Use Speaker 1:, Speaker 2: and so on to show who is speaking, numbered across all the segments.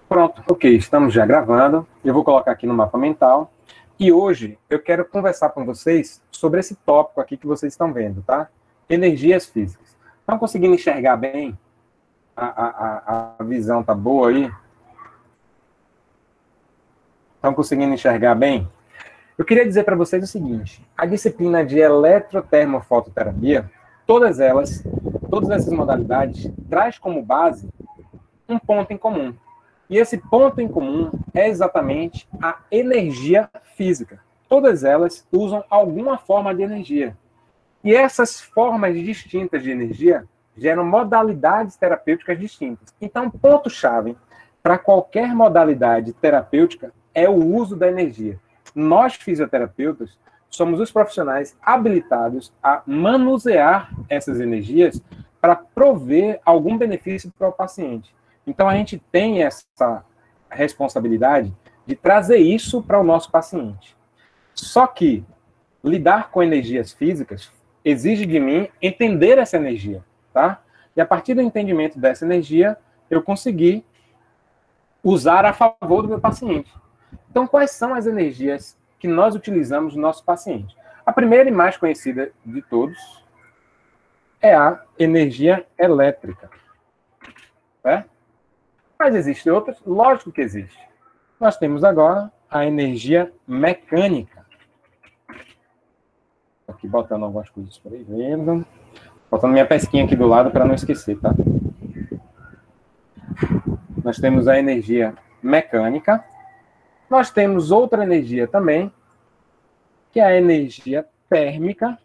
Speaker 1: Pronto, ok, estamos já gravando. Eu vou colocar aqui no mapa mental. E hoje eu quero conversar com vocês sobre esse tópico aqui que vocês estão vendo, tá? Energias físicas. Estão conseguindo enxergar bem? A visão tá boa aí? Estão conseguindo enxergar bem? Eu queria dizer para vocês o seguinte: a disciplina de eletrotermofototerapia, todas essas modalidades, traz como base um ponto em comum. E esse ponto em comum é exatamente a energia física. Todas elas usam alguma forma de energia. E essas formas distintas de energia geram modalidades terapêuticas distintas. Então, ponto-chave para qualquer modalidade terapêutica é o uso da energia. Nós, fisioterapeutas, somos os profissionais habilitados a manusear essas energias para prover algum benefício para o paciente. Então, a gente tem essa responsabilidade de trazer isso para o nosso paciente. Só que lidar com energias físicas exige de mim entender essa energia, tá? E a partir do entendimento dessa energia, eu consegui usar a favor do meu paciente. Então, quais são as energias que nós utilizamos no nosso paciente? A primeira e mais conhecida de todos é a energia elétrica, certo? Mas existem outras? Lógico que existe. Nós temos agora a energia mecânica. Aqui botando algumas coisas por aí, vendo. Botando minha pesquinha aqui do lado para não esquecer, tá? Nós temos a energia mecânica. Nós temos outra energia também, que é a energia térmica.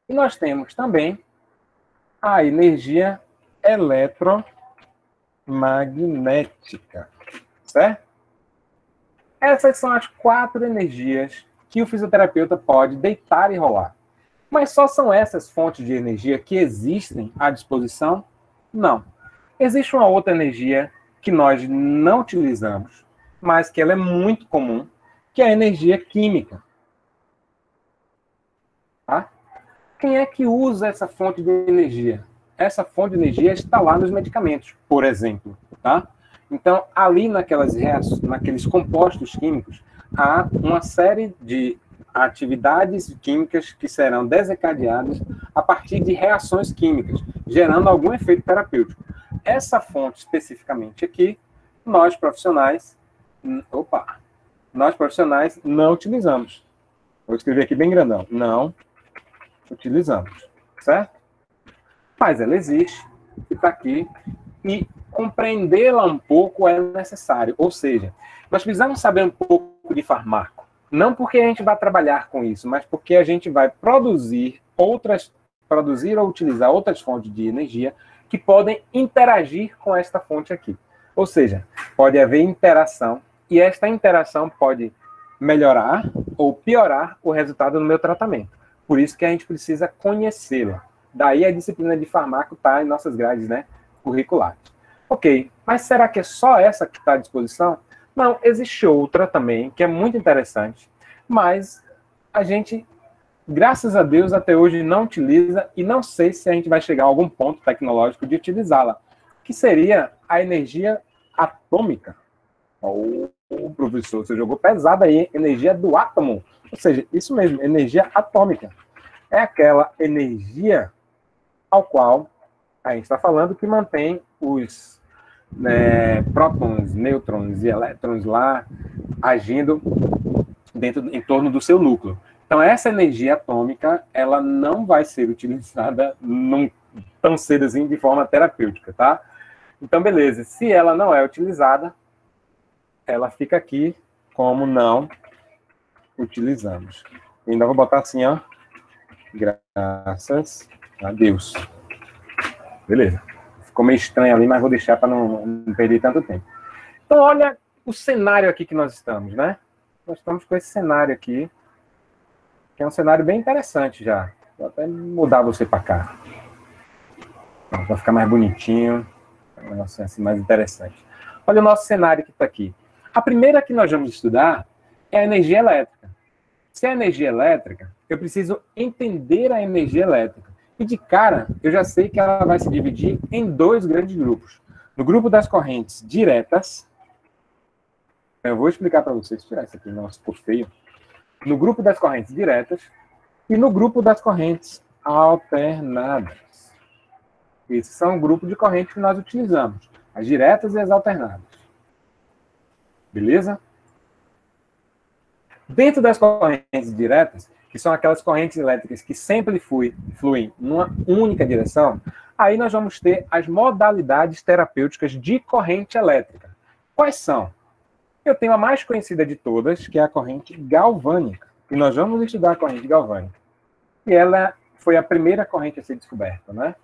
Speaker 1: E nós temos também a energia eletromagnética, certo? Essas são as 4 energias que o fisioterapeuta pode deitar e rolar. Mas só são essas fontes de energia que existem à disposição? Não. Existe uma outra energia que nós não utilizamos, mas que ela é muito comum, que é a energia química. Tá? Quem é que usa essa fonte de energia? Essa fonte de energia está lá nos medicamentos, por exemplo. Tá? Então, ali naqueles compostos químicos, há uma série de atividades químicas que serão desencadeadas a partir de reações químicas, gerando algum efeito terapêutico. Essa fonte, especificamente aqui, nós profissionais não utilizamos. Vou escrever aqui bem grandão. Não utilizamos, certo? Mas ela existe, está aqui, e compreendê-la um pouco é necessário. Ou seja, nós precisamos saber um pouco de farmaco. Não porque a gente vai trabalhar com isso, mas porque a gente vai produzir ou utilizar outras fontes de energia que podem interagir com esta fonte aqui. Ou seja, pode haver interação, e esta interação pode melhorar ou piorar o resultado do meu tratamento. Por isso que a gente precisa conhecê-la. Daí a disciplina de farmaco está em nossas grades, né, curriculares. Ok, mas será que é só essa que está à disposição? Não, existe outra também, que é muito interessante, mas a gente, graças a Deus, até hoje não utiliza, e não sei se a gente vai chegar a algum ponto tecnológico de utilizá-la, que seria a energia atômica. O professor, você jogou pesado aí, energia do átomo. Ou seja, isso mesmo, energia atômica. É aquela energia ao qual a gente está falando que mantém os prótons, nêutrons e elétrons lá agindo em torno do seu núcleo. Então, essa energia atômica, ela não vai ser utilizada tão cedo assim de forma terapêutica, tá? Então, beleza. Se ela não é utilizada, ela fica aqui como não utilizamos. E ainda vou botar assim, ó. Graças a Deus. Beleza. Ficou meio estranho ali, mas vou deixar para não perder tanto tempo. Então, olha o cenário aqui que nós estamos, né? Nós estamos com esse cenário aqui, que é um cenário bem interessante já. Vou até mudar você para cá. Para ficar mais bonitinho. Um negócio assim mais interessante. Olha o nosso cenário que está aqui. A primeira que nós vamos estudar é a energia elétrica. Se é a energia elétrica, eu preciso entender a energia elétrica. E de cara, eu já sei que ela vai se dividir em dois grandes grupos. No grupo das correntes diretas, eu vou explicar para vocês, tirar isso aqui, nossa, ficou feio. No grupo das correntes diretas e no grupo das correntes alternadas. Esses são o grupo de correntes que nós utilizamos, as diretas e as alternadas. Beleza? Dentro das correntes diretas, que são aquelas correntes elétricas que sempre fluem numa única direção, aí nós vamos ter as modalidades terapêuticas de corrente elétrica. Quais são? Eu tenho a mais conhecida de todas, que é a corrente galvânica. E nós vamos estudar a corrente galvânica. E ela foi a primeira corrente a ser descoberta, né?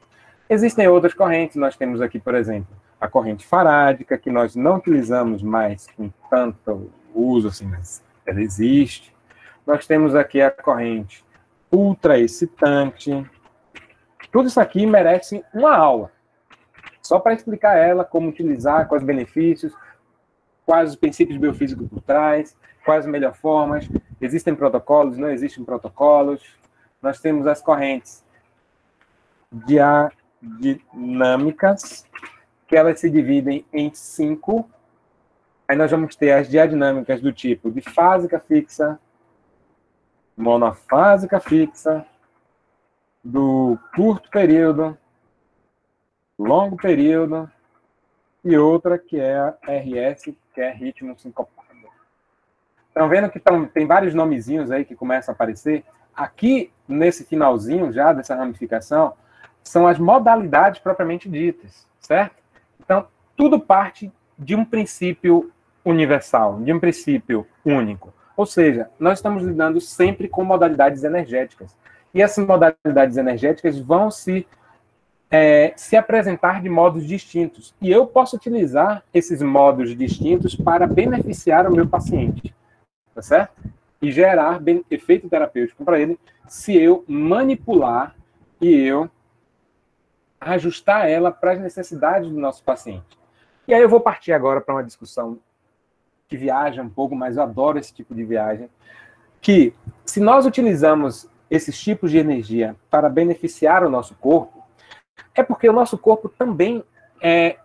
Speaker 1: Existem outras correntes, nós temos aqui, por exemplo, a corrente farádica, que nós não utilizamos mais com tanto uso, assim, mas ela existe. Nós temos aqui a corrente ultraexcitante. Tudo isso aqui merece uma aula, só para explicar ela, como utilizar, quais os benefícios, quais os princípios biofísicos por trás, quais as melhores formas. Existem protocolos, não existem protocolos. Nós temos as correntes diadinâmicas, que elas se dividem em 5. Aí nós vamos ter as diadinâmicas do tipo bifásica fixa, monofásica fixa, do curto período, longo período, e outra que é a RS, que é ritmo sincopado. Estão vendo que tem vários nomezinhos aí que começam a aparecer? Aqui, nesse finalzinho já dessa ramificação, são as modalidades propriamente ditas, certo? Então, tudo parte de um princípio universal, de um princípio único. Ou seja, nós estamos lidando sempre com modalidades energéticas. E essas modalidades energéticas vão se apresentar de modos distintos. E eu posso utilizar esses modos distintos para beneficiar o meu paciente, tá certo? E gerar efeito terapêutico para ele, se eu manipular e eu ajustar ela para as necessidades do nosso paciente. E aí eu vou partir agora para uma discussão que viaja um pouco, mas eu adoro esse tipo de viagem, que se nós utilizamos esses tipos de energia para beneficiar o nosso corpo, é porque o nosso corpo também é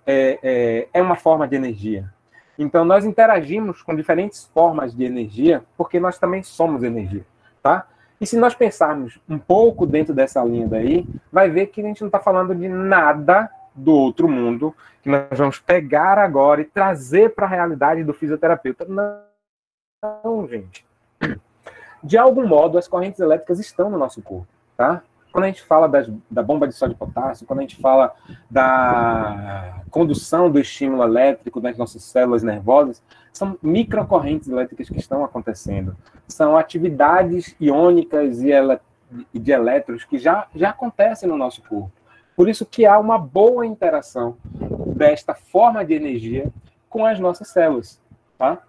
Speaker 1: uma forma de energia. Então, nós interagimos com diferentes formas de energia, porque nós também somos energia, tá? E se nós pensarmos um pouco dentro dessa linha daí, vai ver que a gente não está falando de nada do outro mundo, que nós vamos pegar agora e trazer para a realidade do fisioterapeuta. Não, gente. De algum modo, as correntes elétricas estão no nosso corpo, tá? Quando a gente fala da bomba de sódio e potássio, quando a gente fala da condução do estímulo elétrico das nossas células nervosas, são microcorrentes elétricas que estão acontecendo. São atividades iônicas e de elétrons que já acontecem no nosso corpo. Por isso que há uma boa interação desta forma de energia com as nossas células, tá?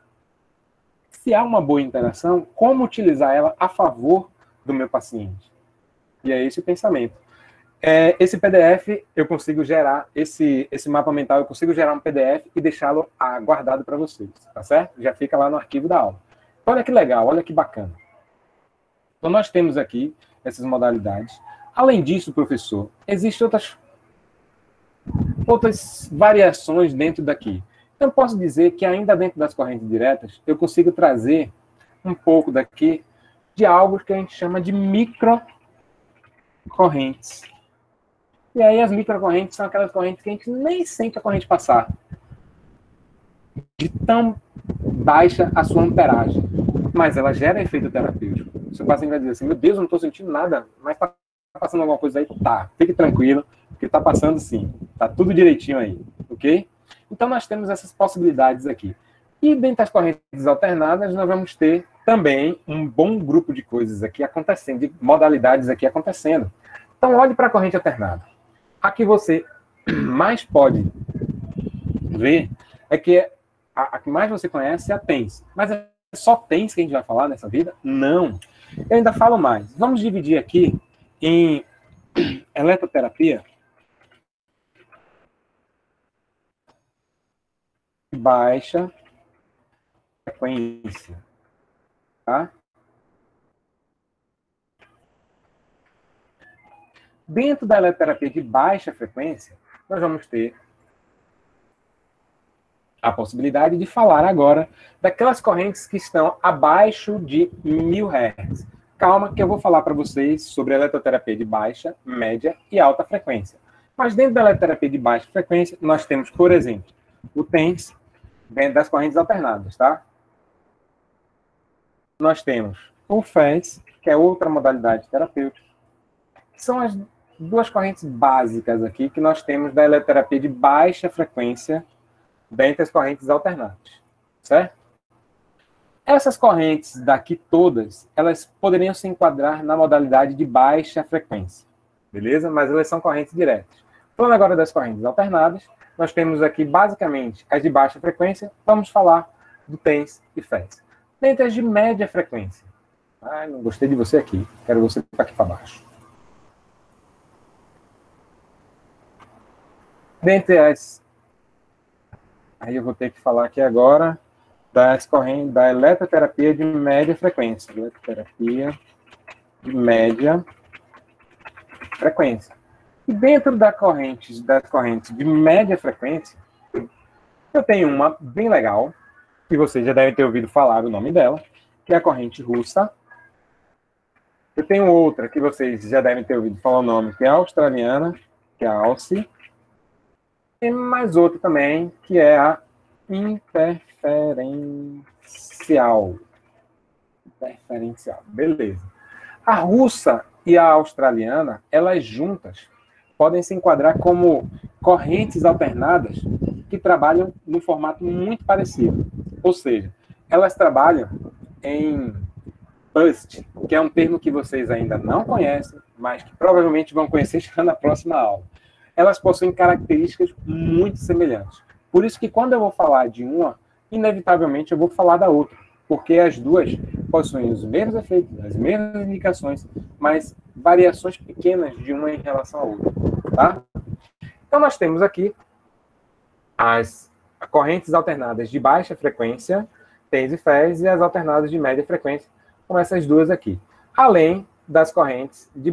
Speaker 1: Se há uma boa interação, como utilizar ela a favor do meu paciente? E é esse o pensamento. Esse PDF, eu consigo gerar, esse mapa mental, eu consigo gerar um PDF e deixá-lo guardado para vocês, tá certo? Já fica lá no arquivo da aula. Olha que legal, olha que bacana. Então, nós temos aqui essas modalidades. Além disso, professor, existem outras variações dentro daqui. Então, eu posso dizer que ainda dentro das correntes diretas, eu consigo trazer um pouco daqui de algo que a gente chama de microcorrentes. E aí as microcorrentes são aquelas correntes que a gente nem sente a corrente passar. De tão baixa a sua amperagem. Mas ela gera efeito terapêutico. O seu paciente vai dizer assim, meu Deus, eu não estou sentindo nada, mas está passando alguma coisa aí? Tá, fique tranquilo, porque está passando sim. Está tudo direitinho aí, ok? Então nós temos essas possibilidades aqui. E dentro das correntes alternadas, nós vamos ter também um bom grupo de coisas aqui acontecendo, de modalidades aqui acontecendo. Então olhe para a corrente alternada. A que você mais pode ver é que a que mais você conhece é a TENS. Mas é só TENS que a gente vai falar nessa vida? Não. Eu ainda falo mais. Vamos dividir aqui em eletroterapia, baixa frequência, tá? Dentro da eletroterapia de baixa frequência, nós vamos ter a possibilidade de falar agora daquelas correntes que estão abaixo de 1000 Hz. Calma que eu vou falar para vocês sobre a eletroterapia de baixa, média e alta frequência. Mas dentro da eletroterapia de baixa frequência, nós temos, por exemplo, o TENS, dentro das correntes alternadas, tá? Nós temos o FES, que é outra modalidade terapêutica. São as duas correntes básicas aqui que nós temos da eletroterapia de baixa frequência dentre as correntes alternadas, certo? Essas correntes daqui todas, elas poderiam se enquadrar na modalidade de baixa frequência, beleza? Mas elas são correntes diretas. Falando agora das correntes alternadas, nós temos aqui basicamente as de baixa frequência, vamos falar do TENS e FES. Dentre as de média frequência, não gostei de você aqui, quero você para aqui para baixo. Dentre as... Aí eu vou ter que falar aqui agora das correntes da eletroterapia de média frequência. Eletroterapia de média frequência. E dentro das correntes de média frequência, eu tenho uma bem legal, que vocês já devem ter ouvido falar o nome dela, que é a corrente russa. Eu tenho outra que vocês já devem ter ouvido falar o nome, que é a australiana, que é a ALSI. E mais outra também, que é a interferencial. Interferencial, beleza. A russa e a australiana, elas juntas, podem se enquadrar como correntes alternadas que trabalham num formato muito parecido. Ou seja, elas trabalham em BUST, que é um termo que vocês ainda não conhecem, mas que provavelmente vão conhecer já na próxima aula. Elas possuem características muito semelhantes. Por isso que quando eu vou falar de uma, inevitavelmente eu vou falar da outra, porque as duas possuem os mesmos efeitos, as mesmas indicações, mas variações pequenas de uma em relação à outra, tá? Então nós temos aqui as correntes alternadas de baixa frequência, TENS e FES, e as alternadas de média frequência, como essas duas aqui. Além das correntes de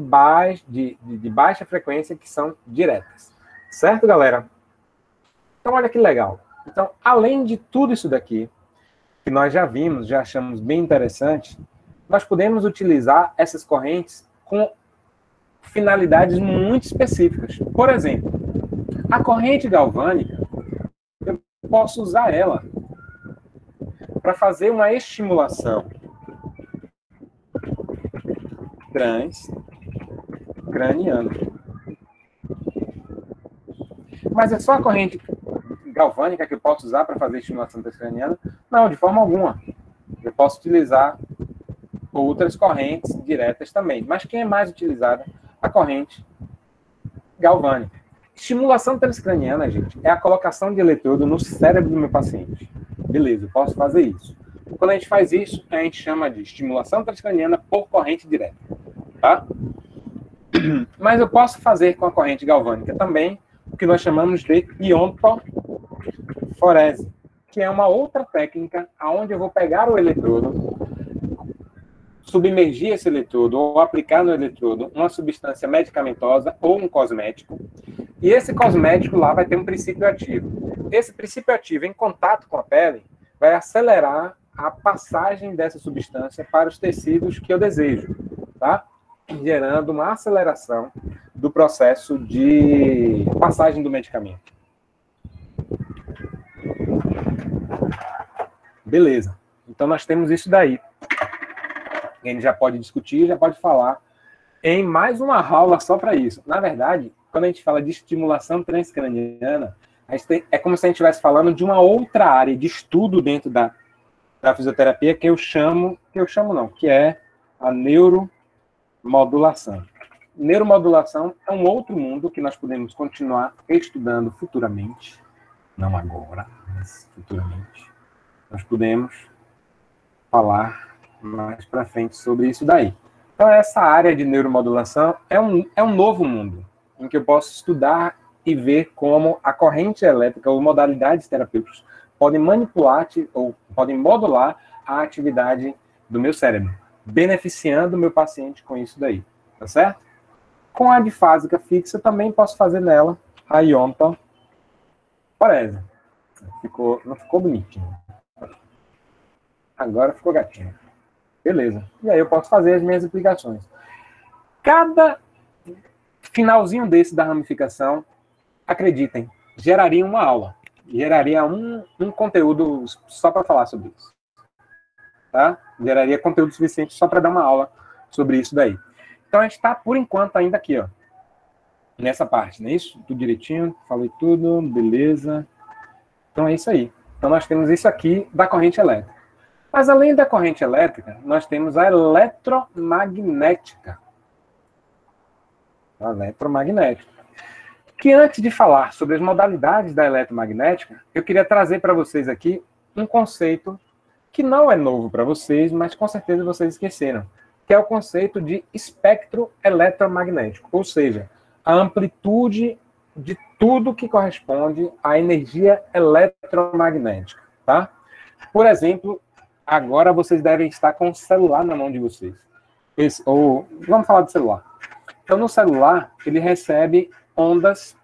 Speaker 1: baixa frequência, que são diretas. Certo, galera? Então, olha que legal. Então, além de tudo isso daqui, que nós já vimos, já achamos bem interessante, nós podemos utilizar essas correntes com finalidades muito específicas. Por exemplo, a corrente galvânica, eu posso usar ela para fazer uma estimulação transcraniana. Mas é só a corrente galvânica que eu posso usar para fazer estimulação transcraniana? Não, de forma alguma. Eu posso utilizar outras correntes diretas também. Mas quem é mais utilizada? A corrente galvânica. Estimulação transcraniana, gente, é a colocação de eletrodo no cérebro do meu paciente. Beleza, eu posso fazer isso. Quando a gente faz isso, a gente chama de estimulação transcraniana por corrente direta. Tá? Mas eu posso fazer com a corrente galvânica também o que nós chamamos de iontoforese, que é uma outra técnica onde eu vou pegar o eletrodo, submergir esse eletrodo ou aplicar no eletrodo uma substância medicamentosa ou um cosmético, e esse cosmético lá vai ter um princípio ativo. Esse princípio ativo, em contato com a pele, vai acelerar a passagem dessa substância para os tecidos que eu desejo, tá? Gerando uma aceleração do processo de passagem do medicamento. Beleza. Então, nós temos isso daí. A gente já pode discutir, já pode falar em mais uma aula só para isso. Na verdade, quando a gente fala de estimulação transcraniana, é como se a gente estivesse falando de uma outra área de estudo dentro da fisioterapia que é a neuromodulação. Neuromodulação é um outro mundo que nós podemos continuar estudando futuramente, não agora, mas futuramente. Nós podemos falar mais para frente sobre isso daí. Então, essa área de neuromodulação é um novo mundo, em que eu posso estudar e ver como a corrente elétrica ou modalidades terapêuticas podem manipular ou podem modular a atividade do meu cérebro, beneficiando o meu paciente com isso daí. Tá certo? Com a difásica fixa, também posso fazer nela a ionta porese. Não ficou bonitinho. Agora ficou gatinho. Beleza. E aí eu posso fazer as minhas aplicações. Cada finalzinho desse da ramificação, acreditem, geraria uma aula. Geraria um conteúdo só para falar sobre isso. Tá? Geraria conteúdo suficiente só para dar uma aula sobre isso daí. Então a gente está, por enquanto, ainda aqui, ó. Nessa parte, não é isso? Tudo direitinho, falei tudo, beleza. Então é isso aí. Então nós temos isso aqui da corrente elétrica. Mas além da corrente elétrica, nós temos a eletromagnética. A eletromagnética. Que antes de falar sobre as modalidades da eletromagnética, eu queria trazer para vocês aqui um conceito que não é novo para vocês, mas com certeza vocês esqueceram, que é o conceito de espectro eletromagnético, ou seja, a amplitude de tudo que corresponde à energia eletromagnética, tá? Por exemplo, agora vocês devem estar com o celular na mão de vocês. Vamos falar do celular. Então, no celular, ele recebe ondas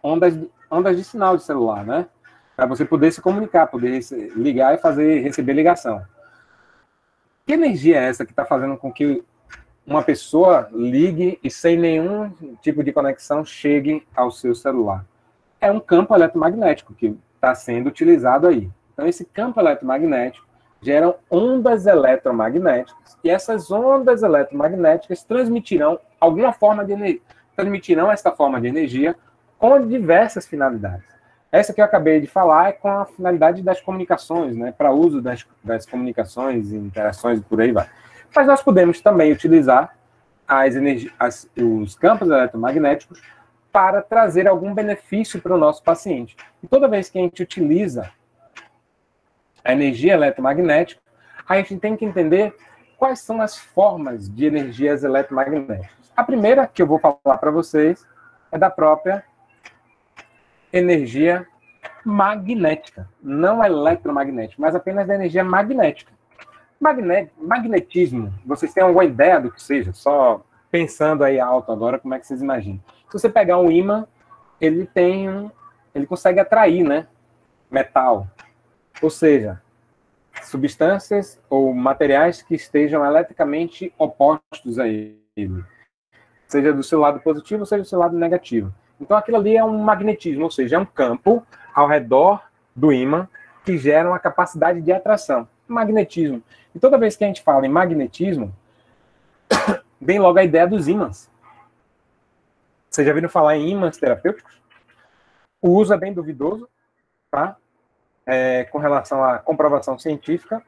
Speaker 1: ondas de sinal de celular, né? Para você poder se comunicar, poder ligar e receber ligação. Que energia é essa que está fazendo com que uma pessoa ligue e sem nenhum tipo de conexão chegue ao seu celular? É um campo eletromagnético que está sendo utilizado aí. Então, esse campo eletromagnético geram ondas eletromagnéticas, e essas ondas eletromagnéticas transmitirão alguma forma de energia, transmitirão esta forma de energia com diversas finalidades. Essa que eu acabei de falar é com a finalidade das comunicações, né, para uso das comunicações, interações e por aí vai. Mas nós podemos também utilizar os campos eletromagnéticos para trazer algum benefício para o nosso paciente. E toda vez que a gente utiliza a energia eletromagnética, a gente tem que entender quais são as formas de energias eletromagnéticas. A primeira que eu vou falar para vocês é da própria energia magnética, não eletromagnética, mas apenas da energia magnética. Magnetismo, vocês têm alguma ideia do que seja? Só pensando aí alto agora, como é que vocês imaginam? Se você pegar um ímã, ele consegue atrair, né, metal. Ou seja, substâncias ou materiais que estejam eletricamente opostos a ele. Seja do seu lado positivo, seja do seu lado negativo. Então aquilo ali é um magnetismo, ou seja, é um campo ao redor do ímã que gera uma capacidade de atração. Magnetismo. E toda vez que a gente fala em magnetismo, vem logo a ideia dos ímãs. Vocês já viram falar em ímãs terapêuticos? O uso é bem duvidoso, tá? Com relação à comprovação científica,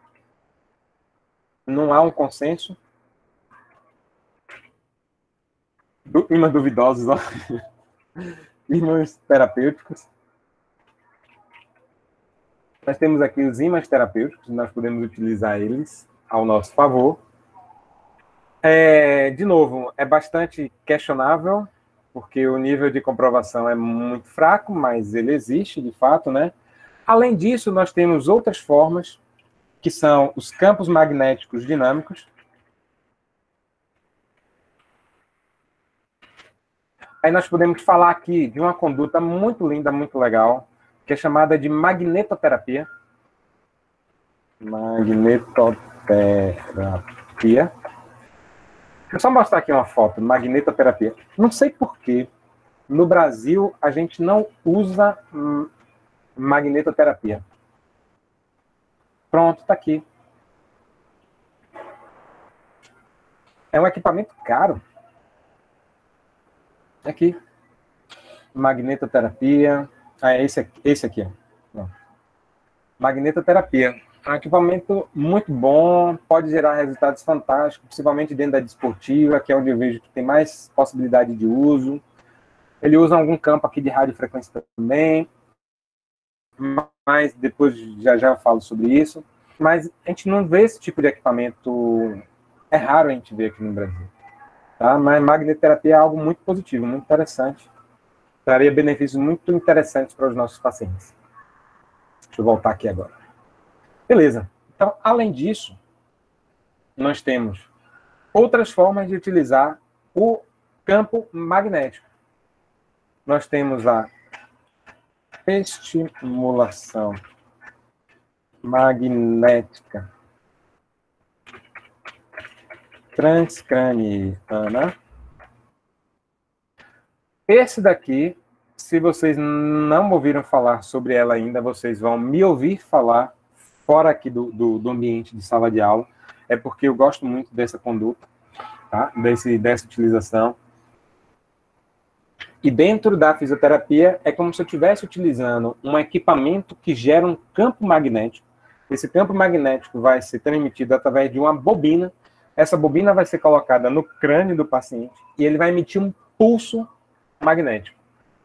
Speaker 1: não há um consenso. Ímãs duvidosos, ó. Ímãs terapêuticos. Nós temos aqui os ímãs terapêuticos, nós podemos utilizar eles ao nosso favor. De novo, é bastante questionável, porque o nível de comprovação é muito fraco, mas ele existe, de fato, né? Além disso, nós temos outras formas, que são os campos magnéticos dinâmicos. Aí nós podemos falar aqui de uma conduta muito linda, muito legal, que é chamada de magnetoterapia. Magnetoterapia. Deixa eu só mostrar aqui uma foto, magnetoterapia. Não sei por que no Brasil a gente não usa magnetoterapia. Pronto, está aqui. É um equipamento caro. Aqui. Magnetoterapia. Esse aqui. Ó. Magnetoterapia. É um equipamento muito bom, pode gerar resultados fantásticos, principalmente dentro da desportiva, que é onde eu vejo que tem mais possibilidade de uso. Ele usa algum campo aqui de radiofrequência também, mas depois já eu falo sobre isso. Mas a gente não vê esse tipo de equipamento, é raro a gente ver aqui no Brasil. Tá? Mas magnetoterapia é algo muito positivo, muito interessante. Traria benefícios muito interessantes para os nossos pacientes. Deixa eu voltar aqui agora. Beleza. Então, além disso, nós temos outras formas de utilizar o campo magnético. Nós temos a estimulação magnética transcraniana. Esse daqui, se vocês não ouviram falar sobre ela ainda, vocês vão me ouvir falar fora aqui do ambiente de sala de aula. É porque eu gosto muito dessa conduta, tá? Dessa utilização. E dentro da fisioterapia, é como se eu estivesse utilizando um equipamento que gera um campo magnético. Esse campo magnético vai ser transmitido através de uma bobina. Essa bobina vai ser colocada no crânio do paciente e ele vai emitir um pulso magnético.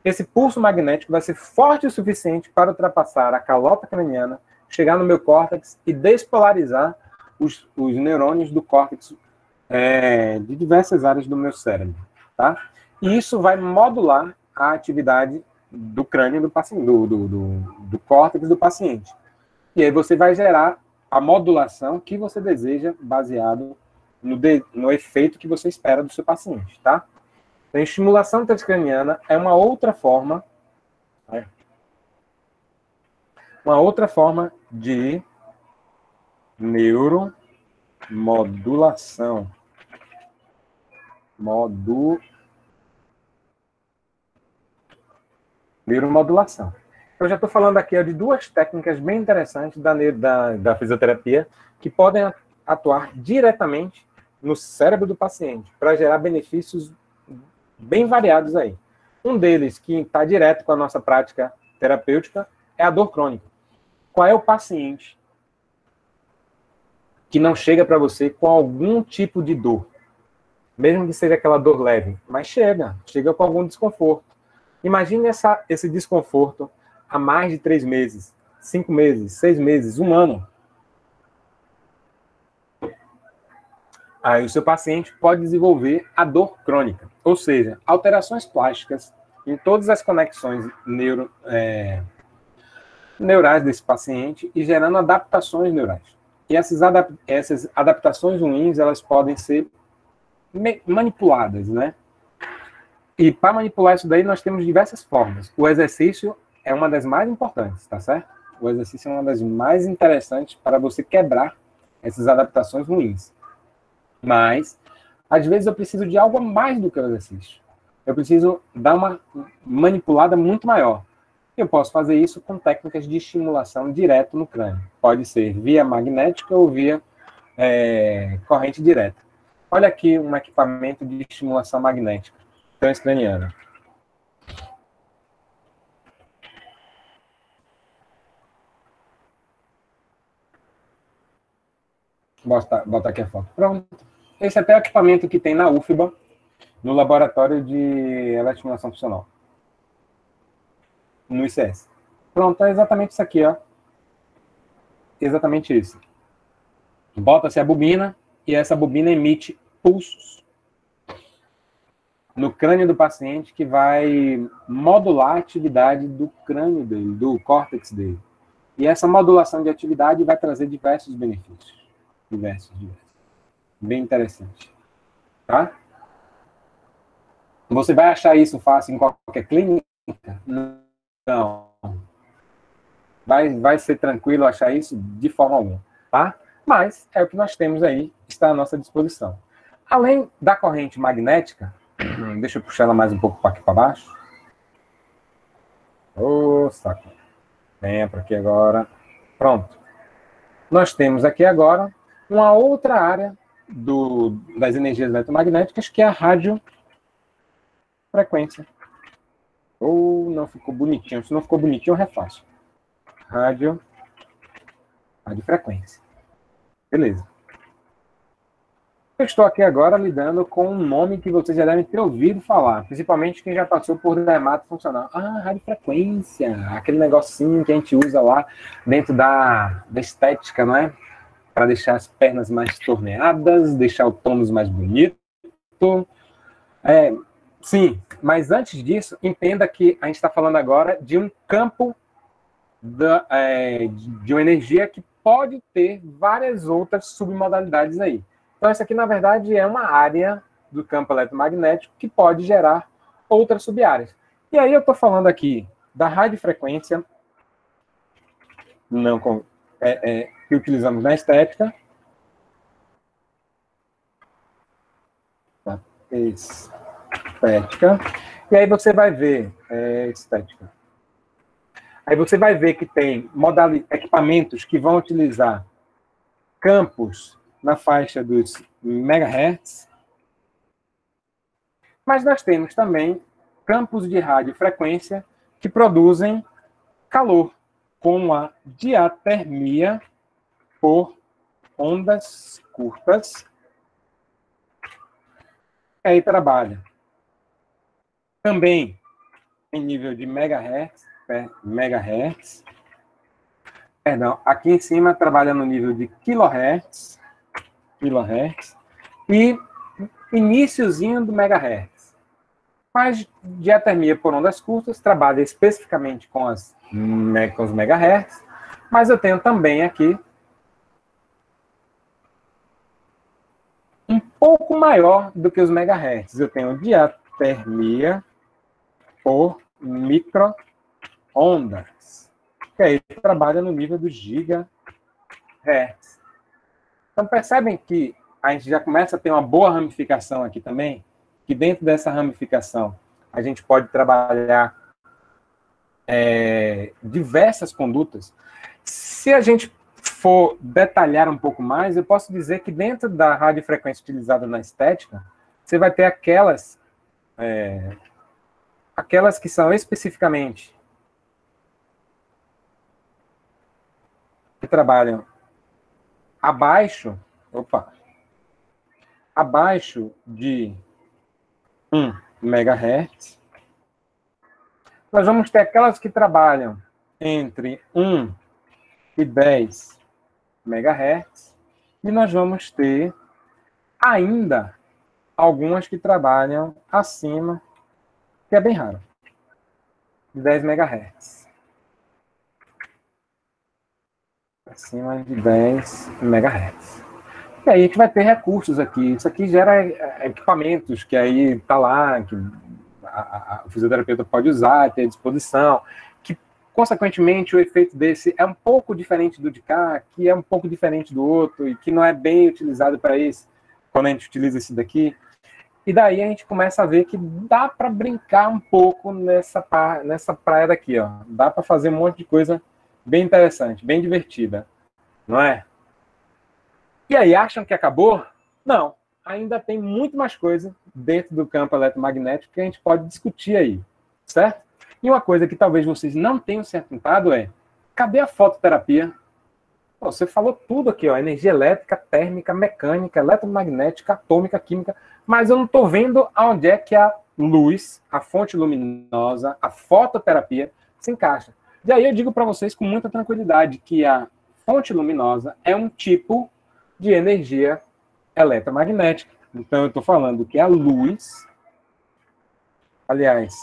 Speaker 1: Esse pulso magnético vai ser forte o suficiente para ultrapassar a calota craniana, chegar no meu córtex e despolarizar os neurônios do córtex de diversas áreas do meu cérebro, tá? E isso vai modular a atividade do crânio do paciente, do córtex do paciente. E aí você vai gerar a modulação que você deseja, baseado no efeito que você espera do seu paciente, tá? Então, a estimulação transcraniana é uma outra forma, de neuromodulação. Neuromodulação. Eu já estou falando aqui de duas técnicas bem interessantes da fisioterapia que podem atuar diretamente no cérebro do paciente para gerar benefícios bem variados aí. Um deles, que está direto com a nossa prática terapêutica, é a dor crônica. Qual é o paciente que não chega para você com algum tipo de dor? Mesmo que seja aquela dor leve, mas chega com algum desconforto. Imagine esse desconforto há mais de 3 meses, 5 meses, 6 meses, 1 ano. Aí o seu paciente pode desenvolver a dor crônica, ou seja, alterações plásticas em todas as conexões neurais desse paciente e gerando adaptações neurais. E essas adaptações ruins, elas podem ser manipuladas, né? E para manipular isso daí, nós temos diversas formas. O exercício é uma das mais importantes, tá certo? O exercício é uma das mais interessantes para você quebrar essas adaptações ruins. Mas, às vezes, eu preciso de algo a mais do que o exercício. Eu preciso dar uma manipulada muito maior. Eu posso fazer isso com técnicas de estimulação direto no crânio. Pode ser via magnética ou via corrente direta. Olha aqui um equipamento de estimulação magnética transcraniana. Bota aqui a foto. Pronto. Esse é até o equipamento que tem na UFBA, no laboratório de eletroestimulação funcional. No ICS. Pronto, é exatamente isso aqui, ó. Exatamente isso. Bota-se a bobina e essa bobina emite pulsos no crânio do paciente que vai modular a atividade do crânio dele, do córtex dele. E essa modulação de atividade vai trazer diversos benefícios. Diversos. Bem interessante. Tá? Você vai achar isso fácil em qualquer clínica? Não. Vai ser tranquilo achar isso de forma alguma, tá? Mas é o que nós temos aí, está à nossa disposição. Além da corrente magnética, deixa eu puxar ela mais um pouco aqui para baixo. Ô, saco. Venha para aqui agora. Pronto. Nós temos aqui agora uma outra área das energias eletromagnéticas, que é a radiofrequência. Ou não ficou bonitinho. Se não ficou bonitinho, eu refaço. Radiofrequência. Beleza. Eu estou aqui agora lidando com um nome que vocês já devem ter ouvido falar, principalmente quem já passou por dermato funcional. Ah, radiofrequência, aquele negocinho que a gente usa lá dentro da estética, não é? Para deixar as pernas mais torneadas, deixar o tônus mais bonito. Sim, mas antes disso, entenda que a gente está falando agora de um campo de uma energia que pode ter várias outras submodalidades aí. Então, essa aqui, na verdade, é uma área do campo eletromagnético que pode gerar outras subáreas. E aí eu estou falando aqui da radiofrequência não, que utilizamos na estética. Tá? Estética. E aí você vai ver estética. Aí você vai ver que tem equipamentos que vão utilizar campos na faixa dos megahertz, mas nós temos também campos de radiofrequência que produzem calor, com a diatermia por ondas curtas. Aí trabalha também em nível de megahertz, perdão, aqui em cima trabalha no nível de kilohertz, e iniciozinho do megahertz. Mas diatermia por ondas curtas trabalha especificamente com os megahertz, mas eu tenho também aqui um pouco maior do que os megahertz. Eu tenho diatermia por microondas, que aí trabalha no nível dos gigahertz. Então percebem que a gente já começa a ter uma boa ramificação aqui também, que dentro dessa ramificação a gente pode trabalhar diversas condutas. Se a gente for detalhar um pouco mais, eu posso dizer que dentro da radiofrequência utilizada na estética, você vai ter aquelas que são especificamente que trabalham abaixo de 1 MHz. Nós vamos ter aquelas que trabalham entre 1 e 10 MHz. E nós vamos ter ainda algumas que trabalham acima, que é bem raro, de 10 MHz. Acima de 10 MHz. E aí a gente vai ter recursos aqui. Isso aqui gera equipamentos que aí está lá, que o fisioterapeuta pode usar, ter à disposição, que, consequentemente, o efeito desse é um pouco diferente do de cá, que é um pouco diferente do outro, e que não é bem utilizado para isso, quando a gente utiliza esse daqui. E daí a gente começa a ver que dá para brincar um pouco nessa praia daqui, ó. Dá para fazer um monte de coisa bem interessante, bem divertida, não é? E aí, acham que acabou? Não. Ainda tem muito mais coisa dentro do campo eletromagnético que a gente pode discutir aí, certo? E uma coisa que talvez vocês não tenham se atentado é, cadê a fototerapia? Pô, você falou tudo aqui, ó, energia elétrica, térmica, mecânica, eletromagnética, atômica, química, mas eu não estou vendo aonde é que a luz, a fonte luminosa, a fototerapia se encaixa. E aí eu digo para vocês com muita tranquilidade que a fonte luminosa é um tipo de energia eletromagnética. Então, eu estou falando que a luz, aliás,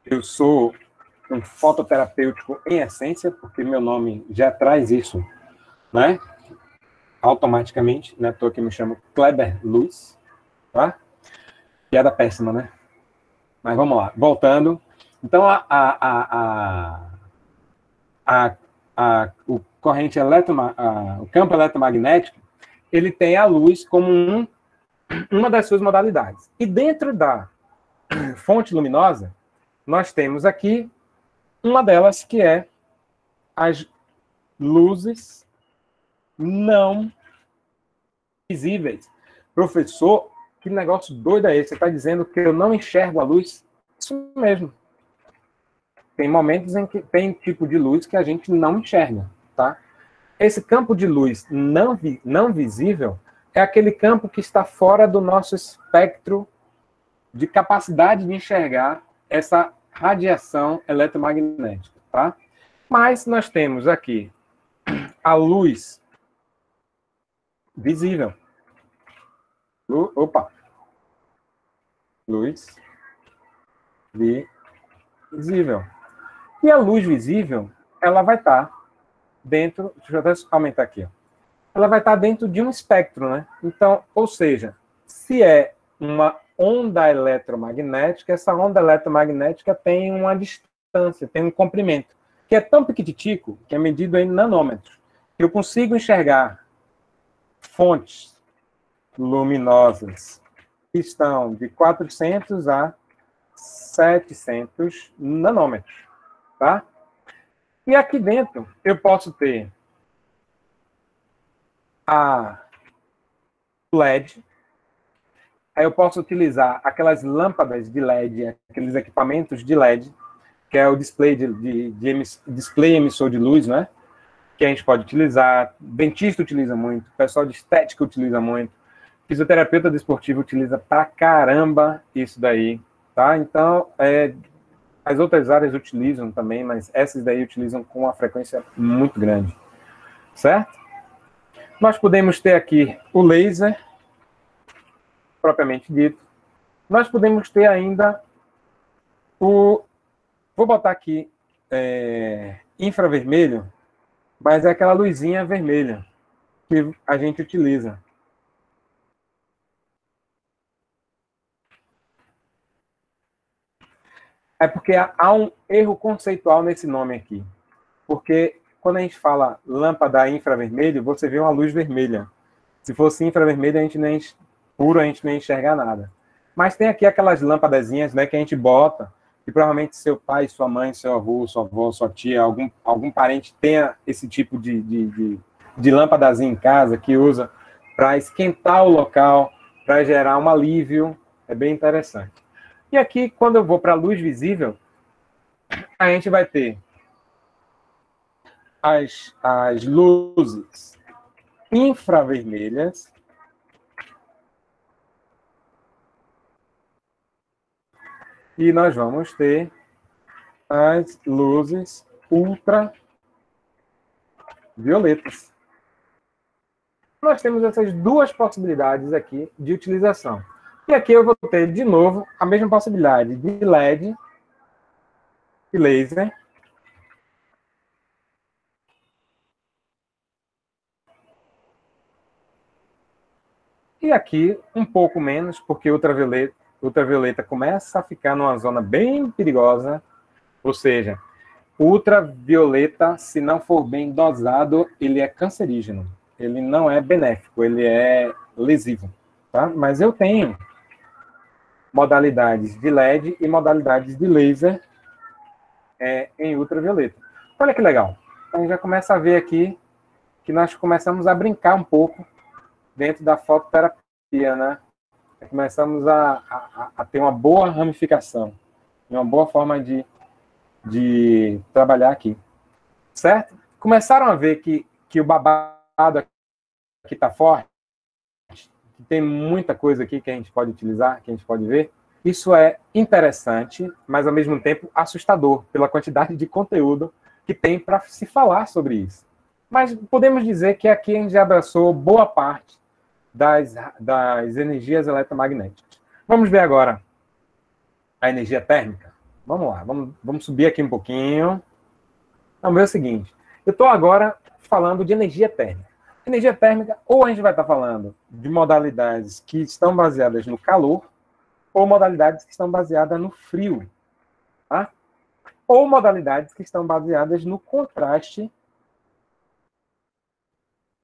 Speaker 1: eu sou um fototerapêutico em essência, porque meu nome já traz isso, né? Automaticamente, né? Estou aqui, me chamo Kleber Luz, tá? Piada péssima, né? Mas vamos lá, voltando. Então, o corrente o campo eletromagnético, ele tem a luz como uma das suas modalidades. E dentro da fonte luminosa, nós temos aqui uma delas que é as luzes não visíveis. Professor, que negócio doido é esse? Você está dizendo que eu não enxergo a luz? Isso mesmo. Tem momentos em que tem tipo de luz que a gente não enxerga, tá? Esse campo de luz não visível é aquele campo que está fora do nosso espectro de capacidade de enxergar essa radiação eletromagnética, tá? Mas nós temos aqui a luz visível. Luz visível. E a luz visível, ela vai estar dentro... Deixa eu até aumentar aqui. Ó. ela vai estar dentro de um espectro, né? Então, ou seja, se é uma onda eletromagnética, essa onda eletromagnética tem uma distância, tem um comprimento, que é tão pequititico, que é medido em nanômetros, que eu consigo enxergar fontes luminosas que estão de 400 a 700 nanômetros, tá? E aqui dentro eu posso ter a LED, aí eu posso utilizar aquelas lâmpadas de LED, aqueles equipamentos de LED, que é o display display emissor de luz, né? Que a gente pode utilizar, dentista utiliza muito, pessoal de estética utiliza muito, fisioterapeuta desportivo utiliza pra caramba isso daí, tá? Então, as outras áreas utilizam também, mas essas daí utilizam com uma frequência muito grande, certo? Nós podemos ter aqui o laser, propriamente dito. Nós podemos ter ainda o... Vou botar aqui infravermelho, mas é aquela luzinha vermelha que a gente utiliza. É porque há um erro conceitual nesse nome aqui. Porque quando a gente fala lâmpada infravermelho, você vê uma luz vermelha. Se fosse infravermelho, a gente nem enxergar nada. Mas tem aqui aquelas lâmpadazinhas, né, que a gente bota, e provavelmente seu pai, sua mãe, seu avô, sua avó, sua tia, algum parente tenha esse tipo de lâmpadazinha em casa que usa para esquentar o local, para gerar um alívio. É bem interessante. E aqui, quando eu vou para a luz visível, a gente vai ter as luzes infravermelhas, e nós vamos ter as luzes ultravioletas. Nós temos essas duas possibilidades aqui de utilização. E aqui eu vou ter, de novo, a mesma possibilidade de LED e laser. E aqui, um pouco menos, porque ultravioleta começa a ficar numa zona bem perigosa, ou seja, ultravioleta, se não for bem dosado, ele é cancerígeno. Ele não é benéfico, ele é lesivo. Tá? Mas eu tenho modalidades de LED e modalidades de laser em ultravioleta. Olha que legal. Então, a gente já começa a ver aqui que nós começamos a brincar um pouco dentro da fototerapia, né? Começamos a ter uma boa ramificação, uma boa forma de trabalhar aqui. Certo? Começaram a ver que o babado aqui está forte, que tem muita coisa aqui que a gente pode utilizar, que a gente pode ver. Isso é interessante, mas ao mesmo tempo assustador, pela quantidade de conteúdo que tem para se falar sobre isso. Mas podemos dizer que aqui a gente já abraçou boa parte das energias eletromagnéticas. Vamos ver agora a energia térmica? Vamos lá, vamos subir aqui um pouquinho. Vamos ver o seguinte, eu estou agora falando de energia térmica. Energia térmica, ou a gente vai estar falando de modalidades que estão baseadas no calor, ou modalidades que estão baseadas no frio, tá? Ou modalidades que estão baseadas no contraste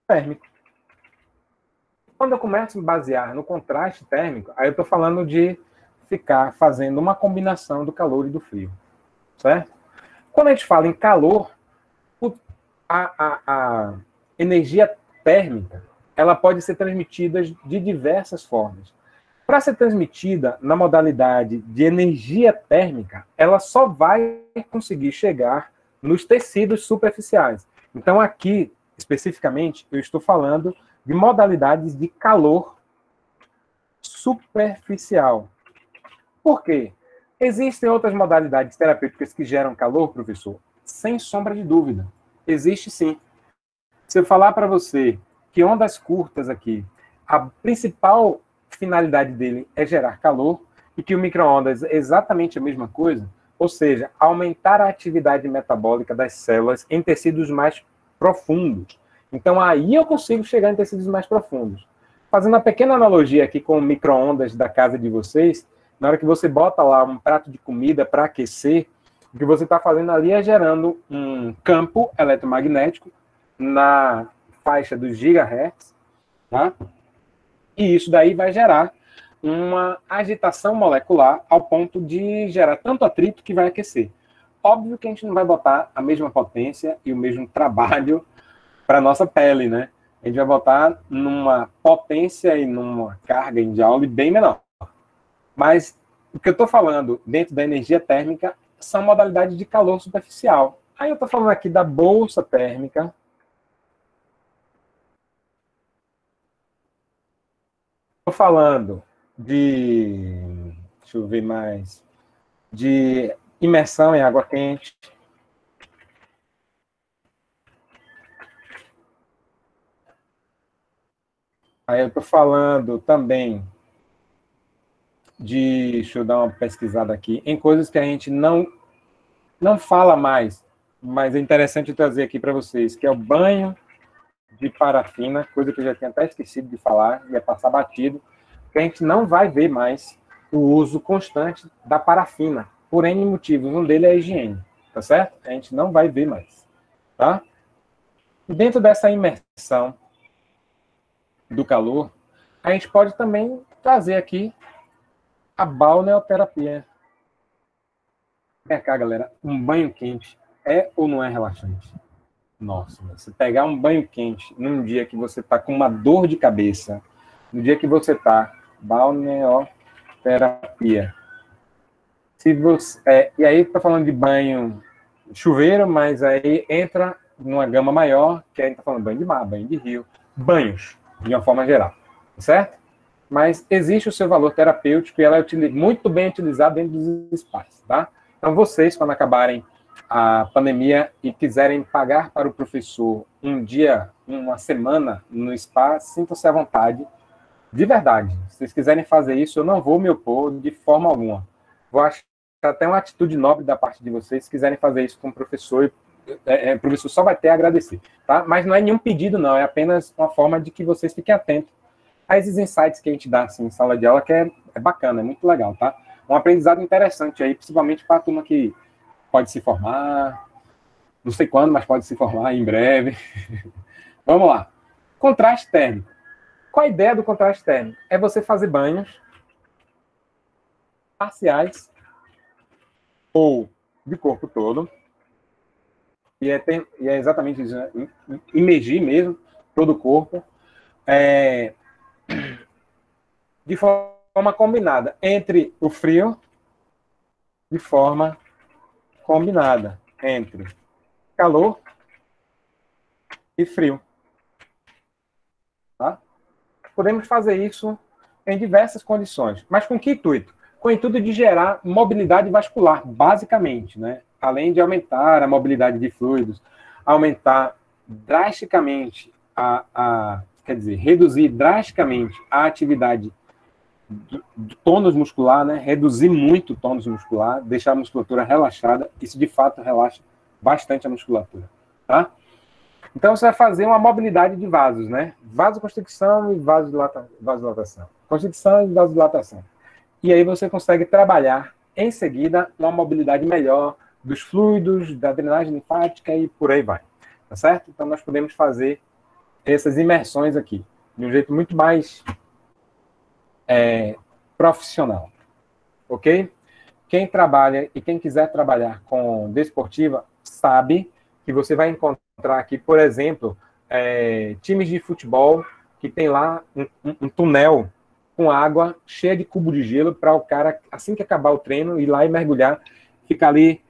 Speaker 1: térmico. Quando eu começo a basear no contraste térmico, aí eu estou falando de ficar fazendo uma combinação do calor e do frio, certo? Quando a gente fala em calor, a energia térmica, ela pode ser transmitida de diversas formas. Para ser transmitida na modalidade de energia térmica, ela só vai conseguir chegar nos tecidos superficiais. Então, aqui, especificamente, eu estou falando de modalidades de calor superficial. Por quê? Existem outras modalidades terapêuticas que geram calor, professor? Sem sombra de dúvida. Existe sim. Se eu falar para você que ondas curtas aqui, a principal finalidade dele é gerar calor, e que o micro-ondas é exatamente a mesma coisa, ou seja, aumentar a atividade metabólica das células em tecidos mais profundos. Então, aí eu consigo chegar em tecidos mais profundos. Fazendo uma pequena analogia aqui com o micro-ondas da casa de vocês, na hora que você bota lá um prato de comida para aquecer, o que você está fazendo ali é gerando um campo eletromagnético na faixa dos gigahertz, tá? E isso daí vai gerar uma agitação molecular ao ponto de gerar tanto atrito que vai aquecer. Óbvio que a gente não vai botar a mesma potência e o mesmo trabalho para a nossa pele, né? A gente vai botar numa potência e numa carga em Joule bem menor. Mas o que eu estou falando dentro da energia térmica são modalidades de calor superficial. Aí eu estou falando aqui da bolsa térmica. Estou falando de... Deixa eu ver mais. De imersão em água quente. Aí eu estou falando também de... Deixa eu dar uma pesquisada aqui. Em coisas que a gente não fala mais, mas é interessante trazer aqui para vocês, que é o banho de parafina, coisa que eu já tinha até esquecido de falar, ia passar batido, que a gente não vai ver mais o uso constante da parafina, por N motivos. Um deles é a higiene, tá certo? A gente não vai ver mais, tá? E dentro dessa imersão do calor, a gente pode também trazer aqui a balneoterapia. Vem cá, galera, um banho quente é ou não é relaxante? Nossa, você pegar um banho quente num dia que você está com uma dor de cabeça, no dia que você está balneoterapia. Se você, e aí está falando de banho chuveiro, mas aí entra numa gama maior, que a gente está falando banho de mar, banho de rio, banhos, de uma forma geral, certo? Mas existe o seu valor terapêutico e ela é muito bem utilizada dentro dos espaços, tá? Então vocês, quando acabarem a pandemia e quiserem pagar para o professor um dia, uma semana no spa, sintam-se à vontade, de verdade. Se vocês quiserem fazer isso, eu não vou me opor de forma alguma. Vou achar até uma atitude nobre da parte de vocês, se quiserem fazer isso com o professor, o professor só vai ter a agradecer, tá? Mas não é nenhum pedido, não, é apenas uma forma de que vocês fiquem atentos a esses insights que a gente dá assim, em sala de aula, que é bacana, é muito legal, tá? Um aprendizado interessante aí, principalmente para a turma que pode se formar, não sei quando, mas pode se formar em breve. Vamos lá. Contraste térmico. Qual a ideia do contraste térmico? É você fazer banhos parciais ou de corpo todo, e é exatamente isso, né? Imergir mesmo todo o corpo, de forma combinada entre o frio, de forma combinada entre calor e frio. Tá? Podemos fazer isso em diversas condições. Mas com que intuito? Com o intuito de gerar mobilidade vascular, basicamente, né? Além de aumentar a mobilidade de fluidos, aumentar drasticamente quer dizer, reduzir drasticamente a atividade do tônus muscular, né? Reduzir muito o tônus muscular, deixar a musculatura relaxada. Isso, de fato, relaxa bastante a musculatura, tá? Então, você vai fazer uma mobilidade de vasos, né? Vasoconstricção e vasodilatação. Constricção e vasodilatação. E aí você consegue trabalhar, em seguida, uma mobilidade melhor dos fluidos, da drenagem linfática e por aí vai. Tá certo? Então, nós podemos fazer essas imersões aqui, de um jeito muito mais profissional. Ok? Quem trabalha e quem quiser trabalhar com desportiva sabe que você vai encontrar aqui, por exemplo, times de futebol que tem lá um túnel com água cheia de cubo de gelo para o cara, assim que acabar o treino, ir lá e mergulhar, fica ali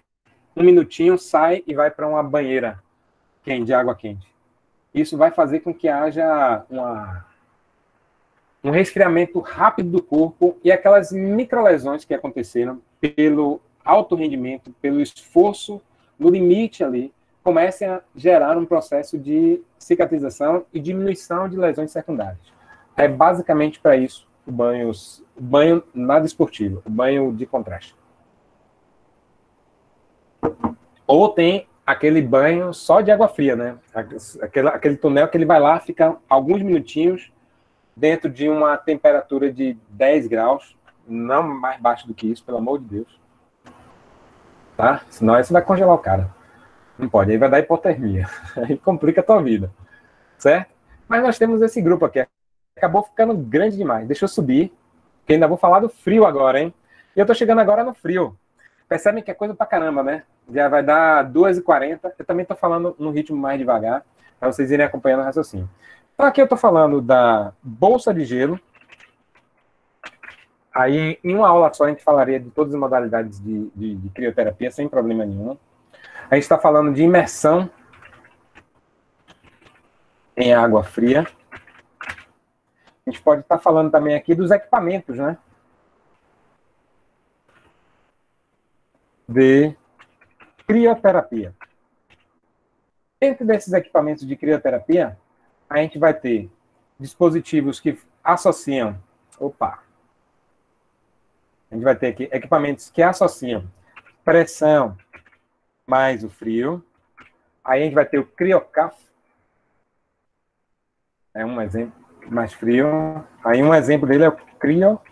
Speaker 1: um minutinho, sai e vai para uma banheira quente, de água quente. Isso vai fazer com que haja um resfriamento rápido do corpo e aquelas microlesões que aconteceram pelo alto rendimento, pelo esforço no limite ali, comecem a gerar um processo de cicatrização e diminuição de lesões secundárias. É basicamente para isso o banho nada esportivo, o banho de contraste. Ou tem aquele banho só de água fria, né? Aquele túnel que ele vai lá, fica alguns minutinhos dentro de uma temperatura de 10 graus, não mais baixo do que isso, pelo amor de Deus. Tá? Senão aí você vai congelar o cara. Não pode, aí vai dar hipotermia. Aí complica a tua vida. Certo? Mas nós temos esse grupo aqui. Acabou ficando grande demais. Deixa eu subir, que ainda vou falar do frio agora, hein? E eu tô chegando agora no frio. Percebem que é coisa pra caramba, né? Já vai dar 2h40. Eu também tô falando num ritmo mais devagar, para vocês irem acompanhando o raciocínio. Então aqui eu tô falando da bolsa de gelo. Aí, em uma aula só, a gente falaria de todas as modalidades de crioterapia, sem problema nenhum. A gente está falando de imersão em água fria. A gente pode estar falando também aqui dos equipamentos, né? De crioterapia. Dentro desses equipamentos de crioterapia, a gente vai ter dispositivos que associam... Opa! A gente vai ter aqui equipamentos que associam pressão mais o frio. Aí a gente vai ter o CrioCaf. É um exemplo mais frio. Aí um exemplo dele é o CrioCaf,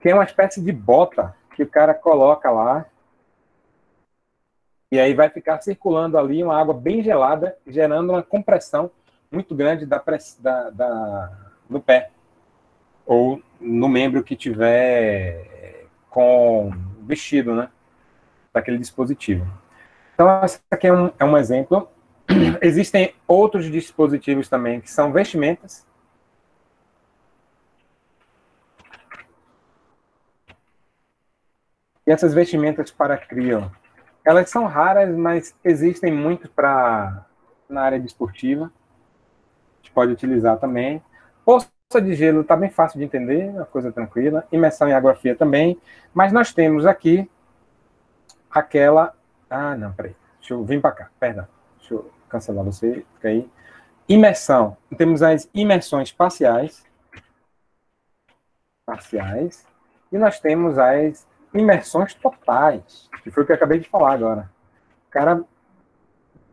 Speaker 1: que é uma espécie de bota que o cara coloca lá. E aí vai ficar circulando ali uma água bem gelada, gerando uma compressão muito grande no pé. Ou no membro que tiver com vestido, né? Daquele dispositivo. Então, esse aqui é um exemplo. Existem outros dispositivos também que são vestimentas. E essas vestimentas para crio, elas são raras, mas existem muito na área desportiva. A gente pode utilizar também. Poça de gelo está bem fácil de entender, uma coisa tranquila. Imersão em água fria também. Mas nós temos aqui aquela... Ah, não, peraí. Deixa eu vir para cá, perdão. Deixa eu cancelar você, fica aí. Imersão. Temos as imersões parciais. E nós temos as imersões totais, que foi o que eu acabei de falar agora. O cara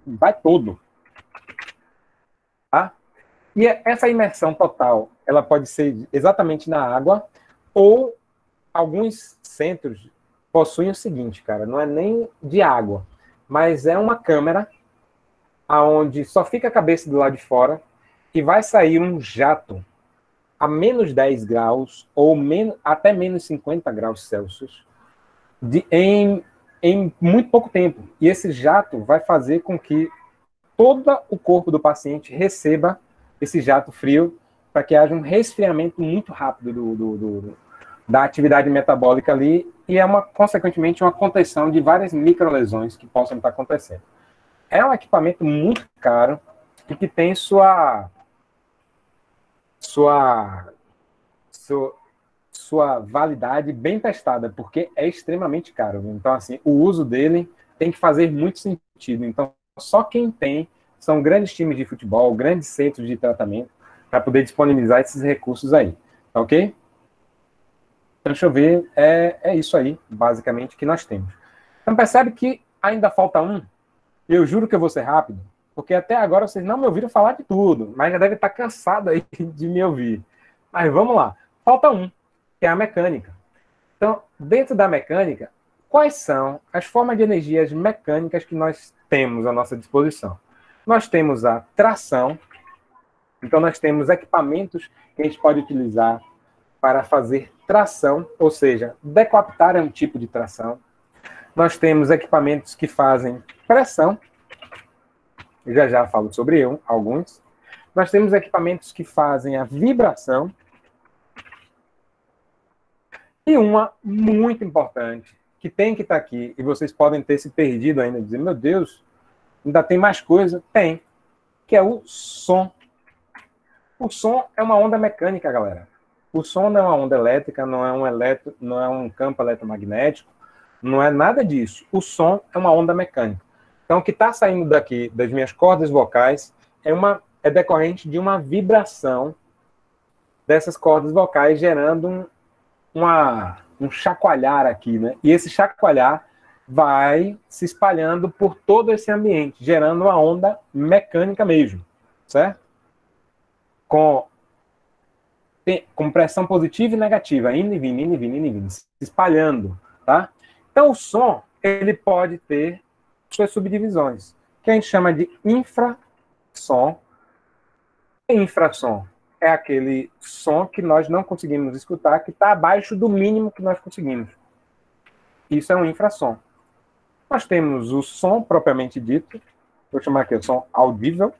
Speaker 1: vai todo. Tá? E essa imersão total, ela pode ser exatamente na água, ou alguns centros possuem o seguinte, cara, não é nem de água, mas é uma câmera onde só fica a cabeça do lado de fora e vai sair um jato a menos 10 graus ou até menos 50 graus Celsius em muito pouco tempo. E esse jato vai fazer com que todo o corpo do paciente receba esse jato frio para que haja um resfriamento muito rápido da atividade metabólica ali e consequentemente, uma contenção de várias microlesões que possam estar acontecendo. É um equipamento muito caro e que tem sua validade bem testada, porque é extremamente caro. Então, assim, o uso dele tem que fazer muito sentido. Então, só quem tem são grandes times de futebol, grandes centros de tratamento, para poder disponibilizar esses recursos aí. Tá ok? Então, deixa eu ver. É isso aí, basicamente, que nós temos. Então, percebe que ainda falta um. Eu juro que eu vou ser rápido, porque até agora vocês não me ouviram falar de tudo, mas já deve estar cansado aí de me ouvir. Mas vamos lá. Falta um, que é a mecânica. Então, dentro da mecânica, quais são as formas de energias mecânicas que nós temos à nossa disposição? Nós temos a tração. Então, nós temos equipamentos que a gente pode utilizar para fazer tração, ou seja, decapitar é um tipo de tração. Nós temos equipamentos que fazem pressão. Já falo sobre alguns. Nós temos equipamentos que fazem a vibração. E uma muito importante, que tem que estar aqui, e vocês podem ter se perdido ainda, dizer, meu Deus, ainda tem mais coisa? Tem, que é o som. O som é uma onda mecânica, galera. O som não é uma onda elétrica, não é um campo eletromagnético, não é nada disso. O som é uma onda mecânica. Então, o que está saindo daqui, das minhas cordas vocais, é decorrente de uma vibração dessas cordas vocais, gerando um chacoalhar aqui, né? E esse chacoalhar vai se espalhando por todo esse ambiente, gerando uma onda mecânica mesmo, certo? Com pressão positiva e negativa, indo e vindo, indo e vindo, indo e vindo, se espalhando, tá? Então, o som, ele pode ter suas subdivisões, que a gente chama de infrassom. Infrassom é aquele som que nós não conseguimos escutar, que está abaixo do mínimo que nós conseguimos. Isso é um infrassom. Nós temos o som propriamente dito, vou chamar aqui o som audível,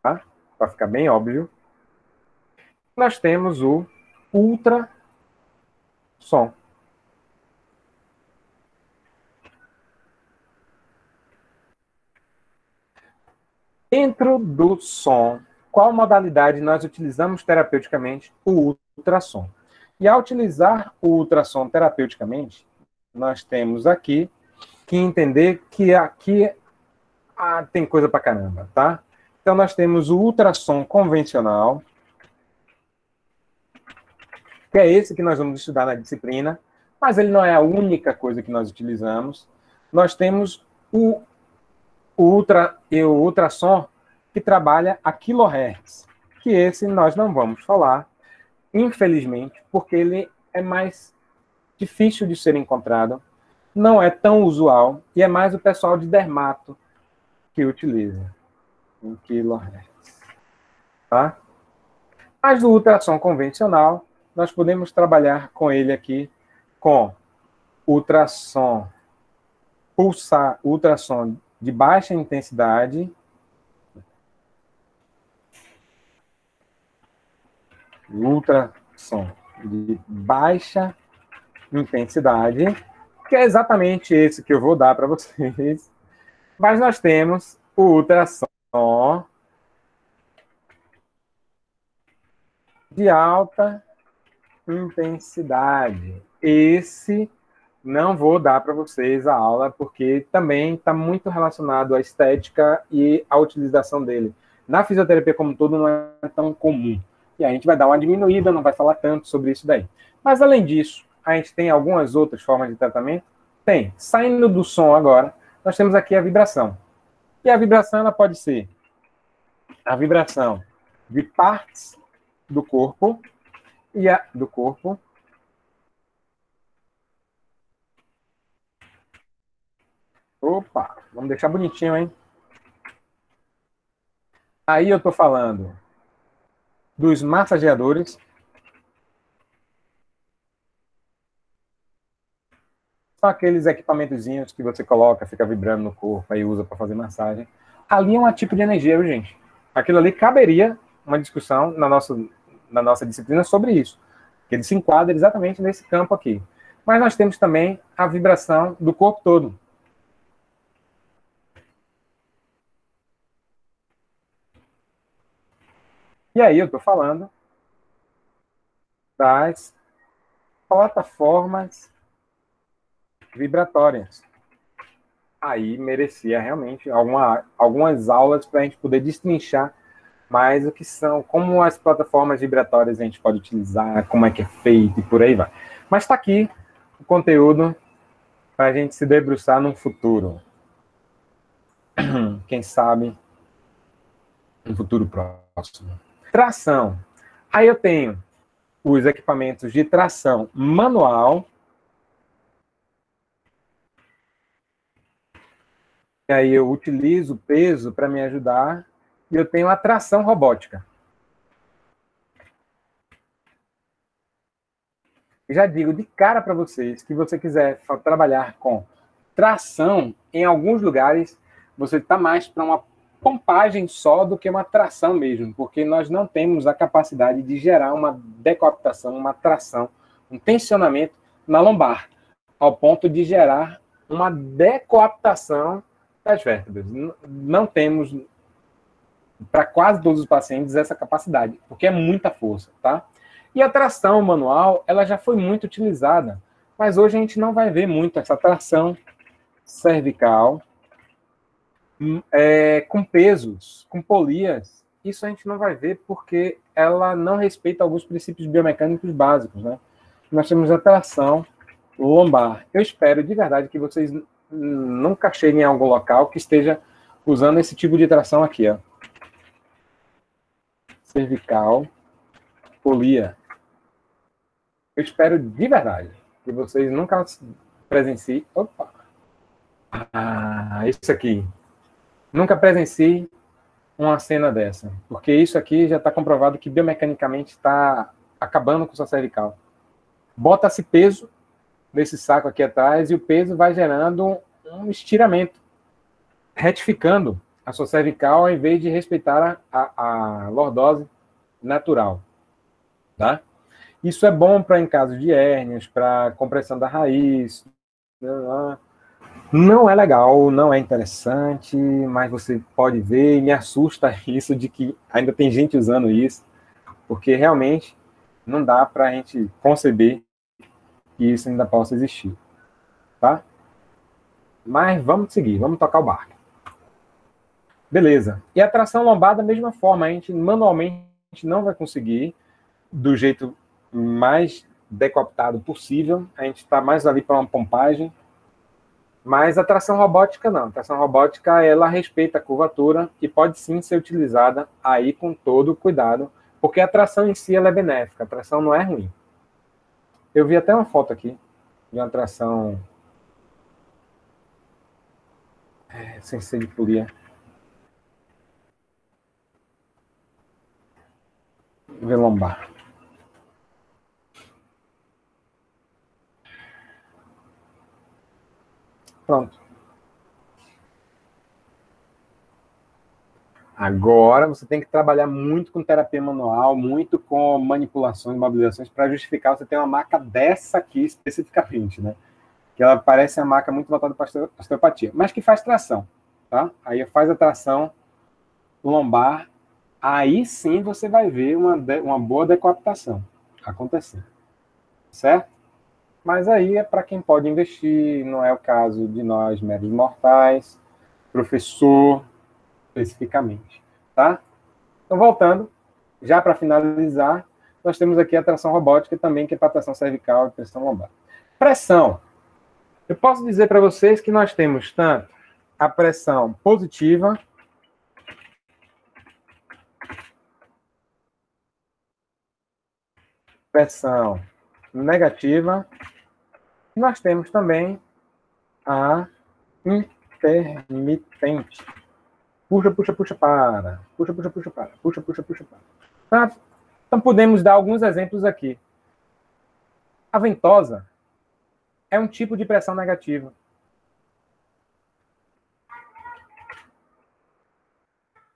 Speaker 1: tá? Para ficar bem óbvio. Nós temos o ultrassom. Dentro do som, qual modalidade nós utilizamos terapeuticamente? O ultrassom. E ao utilizar o ultrassom terapeuticamente, nós temos aqui que entender que aqui tem coisa pra caramba, tá? Então nós temos o ultrassom convencional, que é esse que nós vamos estudar na disciplina, mas ele não é a única coisa que nós utilizamos. Nós temos o ultrassom que trabalha a kHz, que esse nós não vamos falar, infelizmente, porque ele é mais difícil de ser encontrado, não é tão usual, e é mais o pessoal de dermato que utiliza em kHz. Tá? Mas o ultrassom convencional, nós podemos trabalhar com ele aqui com ultrassom pulsar, ultrassom de baixa intensidade, ultrassom de baixa intensidade, que é exatamente esse que eu vou dar para vocês. Mas nós temos o ultrassom de alta intensidade. Esse não vou dar para vocês a aula, porque também está muito relacionado à estética e à utilização dele. Na fisioterapia como um todo não é tão comum. E a gente vai dar uma diminuída, não vai falar tanto sobre isso daí. Mas, além disso, a gente tem algumas outras formas de tratamento? Tem. Saindo do som agora, nós temos aqui a vibração. E a vibração ela pode ser a vibração de partes do corpo e do corpo. Opa, vamos deixar bonitinho, hein? Aí eu estou falando dos massageadores. São aqueles equipamentozinhos que você coloca, fica vibrando no corpo, aí usa para fazer massagem. Ali é um tipo de energia, viu, gente? Aquilo ali caberia uma discussão na nossa disciplina sobre isso. Que ele se enquadra exatamente nesse campo aqui. Mas nós temos também a vibração do corpo todo. E aí eu estou falando das plataformas vibratórias. Aí merecia realmente algumas aulas para a gente poder destrinchar mais o que são, como as plataformas vibratórias a gente pode utilizar, como é que é feito e por aí vai. Mas está aqui o conteúdo para a gente se debruçar num futuro. Quem sabe, um futuro próximo. Tração. Aí eu tenho os equipamentos de tração manual. E aí eu utilizo o peso para me ajudar. E eu tenho a tração robótica. Já digo de cara para vocês que você quiser trabalhar com tração, em alguns lugares você está mais para uma pompagem só do que uma tração mesmo, porque nós não temos a capacidade de gerar uma decoaptação, uma tração, um tensionamento na lombar, ao ponto de gerar uma decoaptação das vértebras. Não temos, para quase todos os pacientes, essa capacidade, porque é muita força, tá? E a tração manual, ela já foi muito utilizada, mas hoje a gente não vai ver muito essa tração cervical com pesos, com polias. Isso a gente não vai ver porque ela não respeita alguns princípios biomecânicos básicos, né? Nós temos a tração lombar. Eu espero de verdade que vocês nunca cheguem a algum local que esteja usando esse tipo de tração aqui, ó. Cervical, polia. Eu espero de verdade que vocês nunca presenciem. Opa! Isso aqui. Nunca presenciem uma cena dessa, porque isso aqui já está comprovado que biomecanicamente está acabando com sua cervical. Bota-se peso nesse saco aqui atrás e o peso vai gerando um estiramento, retificando a sua cervical ao invés de respeitar a lordose natural, tá? Isso é bom para em caso de hérnias, para compressão da raiz. Não é legal, não é interessante, mas você pode ver e me assusta isso de que ainda tem gente usando isso, porque realmente não dá para a gente conceber que isso ainda possa existir, tá? Mas vamos seguir, vamos tocar o barco. Beleza. E a tração lombar da mesma forma, a gente manualmente não vai conseguir do jeito mais decapitado possível, a gente está mais ali para uma pompagem, mas a tração robótica não. A tração robótica, ela respeita a curvatura e pode sim ser utilizada aí com todo o cuidado, porque a tração em si ela é benéfica, a tração não é ruim. Eu vi até uma foto aqui de uma tração sem ser de polia. Ver lombar. Pronto. Agora você tem que trabalhar muito com terapia manual, muito com manipulações, mobilizações, para justificar você ter uma maca dessa aqui especificamente, né? Que ela parece uma maca muito voltada para a osteopatia, mas que faz tração, tá? Aí faz a tração lombar, aí sim você vai ver uma boa decapitação acontecendo, certo? Mas aí é para quem pode investir, não é o caso de nós, meros mortais, professor, especificamente, tá? Então, voltando, já para finalizar, nós temos aqui a tração robótica também, que é para tração cervical e pressão lombar. Pressão. Eu posso dizer para vocês que nós temos tanto a pressão positiva, pressão negativa, e nós temos também a intermitente. Puxa, puxa, puxa, para. Puxa, puxa, puxa, para. Puxa, puxa, puxa, para. Tá? Então, podemos dar alguns exemplos aqui. A ventosa é um tipo de pressão negativa.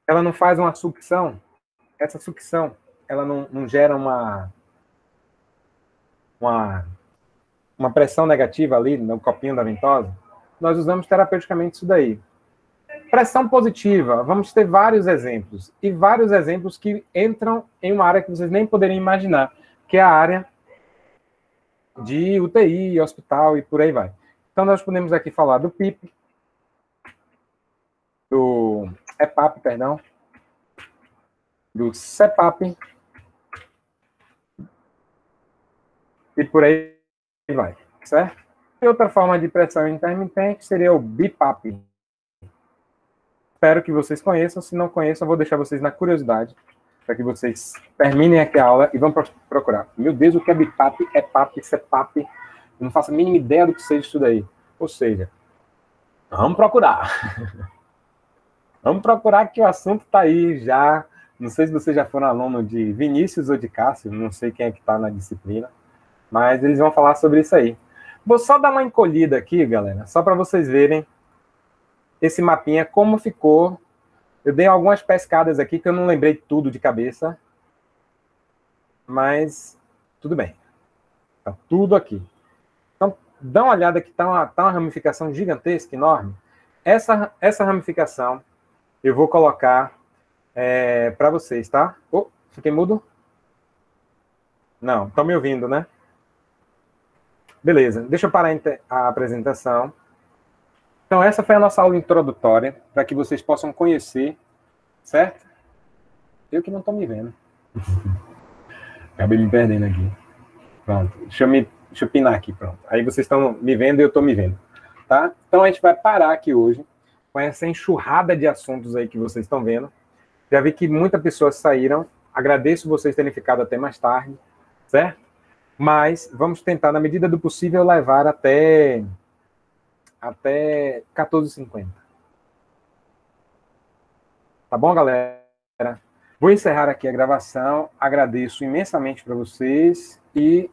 Speaker 1: Ela não faz uma sucção. Essa sucção, ela não gera uma pressão negativa ali no copinho da ventosa. Nós usamos terapeuticamente isso daí. Pressão positiva, vamos ter vários exemplos. E vários exemplos que entram em uma área que vocês nem poderiam imaginar, que é a área de UTI, hospital e por aí vai. Então, nós podemos aqui falar do PIP, do EPAP, perdão, do CEPAP e por aí vai, certo? E outra forma de pressão intermitente seria o BIPAP. Espero que vocês conheçam. Se não conheçam, eu vou deixar vocês na curiosidade, para que vocês terminem aqui a aula e vão procurar. Meu Deus, o que é BIPAP, EPAP, CEPAP? Eu não faço a mínima ideia do que seja isso daí. Ou seja, vamos procurar. Vamos procurar que o assunto está aí já. Não sei se vocês já foram aluno de Vinícius ou de Cássio, não sei quem é que está na disciplina, mas eles vão falar sobre isso aí. Vou só dar uma encolhida aqui, galera, só para vocês verem esse mapinha, como ficou. Eu dei algumas pescadas aqui, que eu não lembrei tudo de cabeça, mas tudo bem. Tá tudo aqui. Então, dá uma olhada que tá uma ramificação gigantesca, enorme. Essa ramificação eu vou colocar para vocês, tá? Oh, fiquei mudo? Não, estão me ouvindo, né? Beleza, deixa eu parar a apresentação. Então, essa foi a nossa aula introdutória, para que vocês possam conhecer, certo? Eu que não estou me vendo. Acabei me perdendo aqui. Pronto, deixa eu me Deixa eu pinar aqui, pronto. Aí vocês estão me vendo e eu estou me vendo. Tá? Então a gente vai parar aqui hoje com essa enxurrada de assuntos aí que vocês estão vendo. Já vi que muitas pessoas saíram. Agradeço vocês terem ficado até mais tarde, certo? Mas vamos tentar, na medida do possível, levar até 14h50. Tá bom, galera? Vou encerrar aqui a gravação. Agradeço imensamente para vocês e